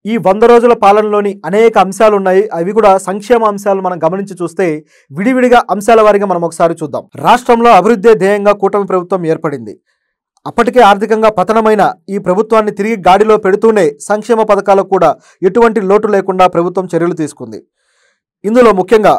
ఈ 100 రోజుల పాలనలోని అనేక అంశాలు ఉన్నాయి. అవి కూడా సంక్షేమ అంశాలు మనం గమనించి చూస్తే విడివిడిగా అంశాల వారీగా మనం ఒకసారి చూద్దాం. రాష్ట్రంలో అభివృద్ధి ధ్యేయంగా కూటమి ప్రభుత్వం ఏర్పడింది. అప్పటికే ఆర్థికంగా పతనమైన ఈ ప్రభుత్వాన్ని తిరిగి గాడిలో పెడుతూనే సంక్షేమ పథకాలకు కూడా ఎటువంటి లోటు లేకుండా ప్రభుత్వం చర్యలు తీసుకుంది. ఇందులో ముఖ్యంగా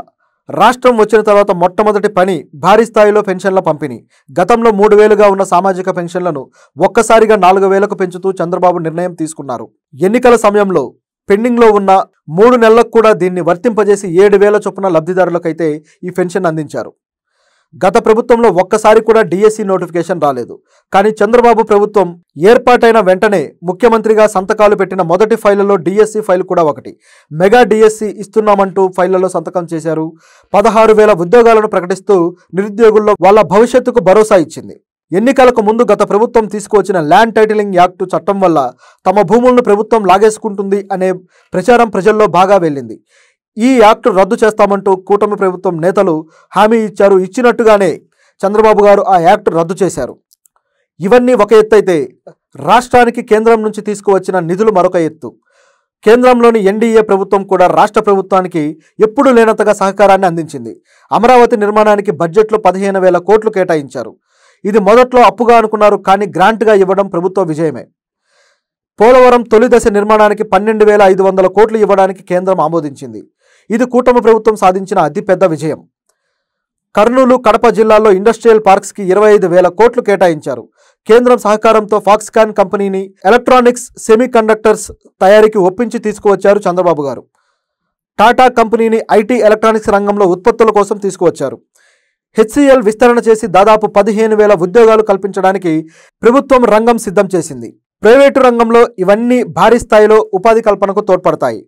రాష్ట్రం వచ్చిన తర్వాత మొట్టమొదటి పని భారీ స్థాయిలో పెన్షన్ల పంపిణీ. గతంలో 3,000గా ఉన్న సామాజిక పెన్షన్లను ఒక్కసారిగా 4,000కు పెంచుతూ చంద్రబాబు నిర్ణయం తీసుకున్నారు. ఎన్నికల సమయంలో పెండింగ్లో ఉన్న 3 నెలలకు కూడా దీన్ని వర్తింపజేసి 7,000 చొప్పున లబ్ధిదారులకైతే ఈ పెన్షన్ అందించారు. గత ప్రభుత్వంలో ఒక్కసారి కూడా డిఎస్సి నోటిఫికేషన్ రాలేదు. కానీ చంద్రబాబు ప్రభుత్వం ఏర్పాటైన వెంటనే ముఖ్యమంత్రిగా సంతకాలు పెట్టిన మొదటి ఫైళ్లలో డిఎస్సి ఫైల్ కూడా ఒకటి. మెగా డిఎస్సి ఇస్తున్నామంటూ ఫైళ్లలో సంతకం చేశారు. 16,000 ఉద్యోగాలను ప్రకటిస్తూ నిరుద్యోగుల్లో వాళ్ళ భవిష్యత్తుకు భరోసా ఇచ్చింది. ఎన్నికలకు ముందు గత ప్రభుత్వం తీసుకువచ్చిన ల్యాండ్ టైటిలింగ్ యాక్టు చట్టం వల్ల తమ భూములను ప్రభుత్వం లాగేసుకుంటుంది అనే ప్రచారం ప్రజల్లో బాగా వెళ్ళింది. ఈ యాక్టు రద్దు చేస్తామంటూ కూటమి ప్రభుత్వం నేతలు హామీ ఇచ్చారు. ఇచ్చినట్టుగానే చంద్రబాబు గారు ఆ యాక్టు రద్దు చేశారు. ఇవన్నీ ఒక ఎత్తు అయితే రాష్ట్రానికి కేంద్రం నుంచి తీసుకువచ్చిన నిధులు మరొక ఎత్తు. కేంద్రంలోని ఎన్డీఏ ప్రభుత్వం కూడా రాష్ట్ర ప్రభుత్వానికి ఎప్పుడూ లేనంతగా సహకారాన్ని అందించింది. అమరావతి నిర్మాణానికి బడ్జెట్లో 15,000 కోట్లు కేటాయించారు. ఇది మొదట్లో అప్పుగా అనుకున్నారు, కానీ గ్రాంట్గా ఇవ్వడం ప్రభుత్వ విజయమే. పోలవరం తొలి దశ నిర్మాణానికి 12,500 కోట్లు ఇవ్వడానికి కేంద్రం ఆమోదించింది. ఇది కూటమి ప్రభుత్వం సాధించిన అతిపెద్ద విజయం. కర్నూలు, కడప జిల్లాల్లో ఇండస్ట్రియల్ పార్క్స్కి 25,000 కోట్లు కేటాయించారు. కేంద్రం సహకారంతో ఫాక్స్కాన్ కంపెనీని ఎలక్ట్రానిక్స్, సెమీ కండక్టర్స్ తయారీకి ఒప్పించి తీసుకువచ్చారు చంద్రబాబు గారు. టాటా కంపెనీని ఐటీ, ఎలక్ట్రానిక్స్ రంగంలో ఉత్పత్తుల కోసం తీసుకువచ్చారు. హెచ్సిఎల్ విస్తరణ చేసి దాదాపు 15,000 ఉద్యోగాలు కల్పించడానికి ప్రభుత్వం రంగం సిద్ధం చేసింది. ప్రైవేటు రంగంలో ఇవన్నీ భారీ స్థాయిలో ఉపాధి కల్పనకు తోడ్పడతాయి.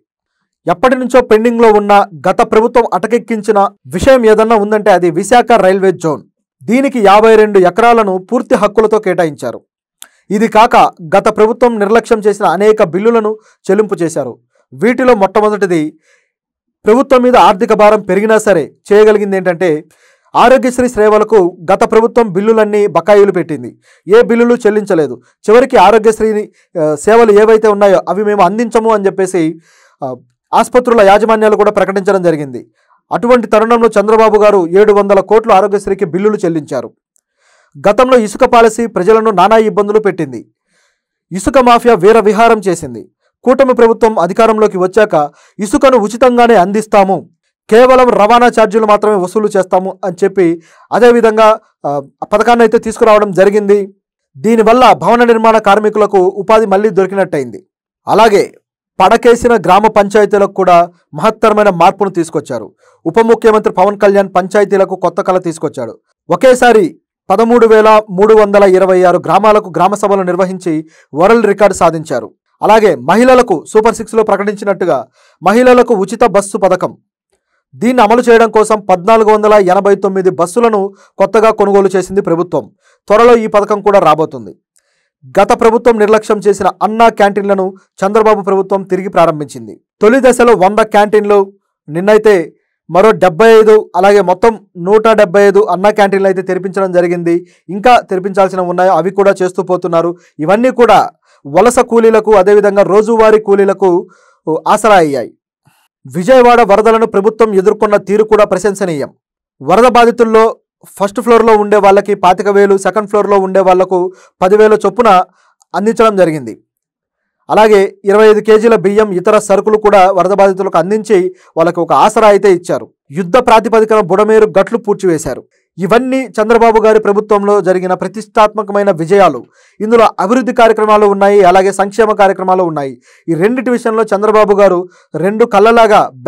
ఎప్పటి నుంచో పెండింగ్లో ఉన్న గత ప్రభుత్వం అటకెక్కించిన విషయం ఏదన్నా ఉందంటే అది విశాఖ రైల్వే జోన్. దీనికి 52 ఎకరాలను పూర్తి హక్కులతో కేటాయించారు. ఇది కాక గత ప్రభుత్వం నిర్లక్ష్యం చేసిన అనేక బిల్లులను చెల్లింపు చేశారు. వీటిలో మొట్టమొదటిది, ప్రభుత్వం మీద ఆర్థిక భారం పెరిగినా సరే చేయగలిగింది ఏంటంటే ఆరోగ్యశ్రీ సేవలకు గత ప్రభుత్వం బిల్లులన్నీ బకాయిలు పెట్టింది. ఏ బిల్లులు చెల్లించలేదు. చివరికి ఆరోగ్యశ్రీ సేవలు ఏవైతే ఉన్నాయో అవి మేము అందించము అని చెప్పేసి ఆసుపత్రుల యాజమాన్యాలు కూడా ప్రకటించడం జరిగింది. అటువంటి తరుణంలో చంద్రబాబు గారు 700 కోట్లు ఆరోగ్యశ్రీకి బిల్లులు చెల్లించారు. గతంలో ఇసుక పాలసీ ప్రజలను నానా ఇబ్బందులు పెట్టింది. ఇసుక మాఫియా వీర విహారం చేసింది. కూటమి ప్రభుత్వం అధికారంలోకి వచ్చాక ఇసుకను ఉచితంగానే అందిస్తాము, కేవలం రవాణా ఛార్జీలు మాత్రమే వసూలు చేస్తాము అని చెప్పి అదేవిధంగా పథకాన్ని అయితే తీసుకురావడం జరిగింది. దీనివల్ల భవన నిర్మాణ కార్మికులకు ఉపాధి మళ్ళీ దొరికినట్టయింది. అలాగే పడకేసిన గ్రామ పంచాయతీలకు కూడా మహత్తరమైన మార్పును తీసుకొచ్చారు. ఉప ముఖ్యమంత్రి పవన్ కళ్యాణ్ పంచాయతీలకు కొత్త కళ తీసుకొచ్చాడు. ఒకేసారి 13,326 గ్రామాలకు గ్రామ సభలు నిర్వహించి వరల్డ్ రికార్డు సాధించారు. అలాగే మహిళలకు సూపర్ 6లో ప్రకటించినట్టుగా మహిళలకు ఉచిత బస్సు పథకం, దీన్ని అమలు చేయడం కోసం 1,489 బస్సులను కొత్తగా కొనుగోలు చేసింది ప్రభుత్వం. త్వరలో ఈ పథకం కూడా రాబోతుంది. గత ప్రభుత్వం నిర్లక్ష్యం చేసిన అన్నా క్యాంటీన్లను చంద్రబాబు ప్రభుత్వం తిరిగి ప్రారంభించింది. తొలి దశలో 100 క్యాంటీన్లు, నిన్నైతే మరో 75, అలాగే మొత్తం 175 అన్నా క్యాంటీన్లు అయితే తెరిపించడం జరిగింది. ఇంకా తెరిపించాల్సినవి ఉన్నాయో అవి కూడా చేస్తూ పోతున్నారు. ఇవన్నీ కూడా వలస కూలీలకు, అదేవిధంగా రోజువారీ కూలీలకు ఆసరా అయ్యాయి. విజయవాడ వరదలను ప్రభుత్వం ఎదుర్కొన్న తీరు కూడా ప్రశంసనీయం. వరద బాధితుల్లో ఫస్ట్ ఫ్లోర్లో ఉండే వాళ్ళకి 25,000, సెకండ్ ఫ్లోర్లో ఉండే వాళ్లకు 10,000 చొప్పున అందించడం జరిగింది. అలాగే 25 కేజీల బియ్యం, ఇతర సరుకులు కూడా వరద బాధితులకు అందించి వాళ్ళకి ఒక ఆసరా అయితే ఇచ్చారు. యుద్ధ ప్రాతిపదికన బుడమేరు గట్లు పూడ్చివేశారు. ఇవన్నీ చంద్రబాబు గారి ప్రభుత్వంలో జరిగిన ప్రతిష్టాత్మకమైన విజయాలు. ఇందులో అభివృద్ధి కార్యక్రమాలు ఉన్నాయి, అలాగే సంక్షేమ కార్యక్రమాలు ఉన్నాయి. ఈ రెండిటి విషయంలో చంద్రబాబు గారు 2 కళ్ళలాగా